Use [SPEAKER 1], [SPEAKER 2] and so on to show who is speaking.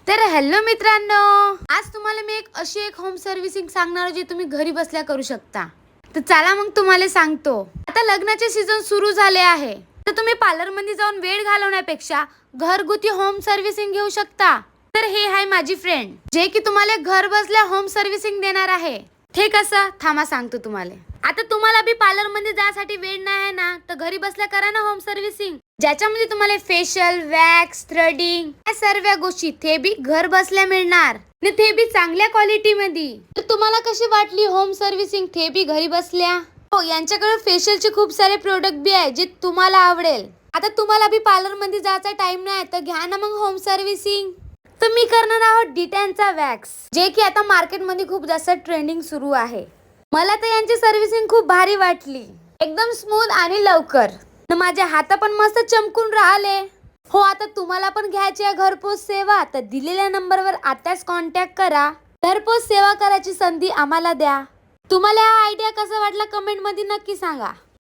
[SPEAKER 1] तर हॅलो मित्रांनो, आज तुम्हाला मी एक होम सर्व्हिसिंग सांगणार जे तुम्ही घरी बसल्या करू शकता. तर चला मग तुम्हाला सांगतो. आता लग्नाचे सीझन सुरू झाले आहे, तर तुम्ही पार्लर मध्ये जाऊन वेळ घालवण्यापेक्षा घरगुती होम सर्व्हिसिंग घेऊ शकता. तर हे आहे माझी फ्रेंड, जे की तुम्हाला घर बसल्या होम सर्व्हिसिंग देणार आहे. ते कसं थांबा सांगतो तुम्हाला. आता तुम्हाला बी पार्लर मध्ये जाण्यासाठी वेळ नाही आहे ना, तर घरी बसल्या करा ना होम सर्व्हिसिंग, ज्याच्यामध्ये तुम्हाला फेशियल, वॅक्स, थ्रेडिंग या सर्व गोष्टी ते बी घर बसल्या मिळणार आणि ते बी चांगल्या क्वालिटी मध्ये. तर तुम्हाला कशी वाटली होम सर्व्हिसिंग ते बी घरी बसल्या? हो, यांच्याकडे फेशियलचे खूप सारे प्रोडक्ट बी आहे जे तुम्हाला आवडेल. आता तुम्हाला बी पार्लर मध्ये जायचा टाइम नाही तर घ्या ना मग होम सर्व्हिसिंग. तर मी करणार आहोत डिटॅनचा वॅक्स, जे की आता मार्केट मध्ये खूप जास्त ट्रेंडिंग सुरू आहे. मला तर यांची सर्व्हिसिंग खूप भारी वाटली, एकदम स्मूथ आणि लवकर. माझे हात पण मस्त चमकून राहिले. हो, आता तुम्हाला पण घ्यायची आहे घरपोच सेवा, तर दिलेल्या नंबरवर आताच कॉन्टॅक्ट करा. घरपोच सेवा करायची संधी आम्हाला द्या. तुम्हाला हा आयडिया कसा वाटला कमेंट मध्ये नक्की सांगा.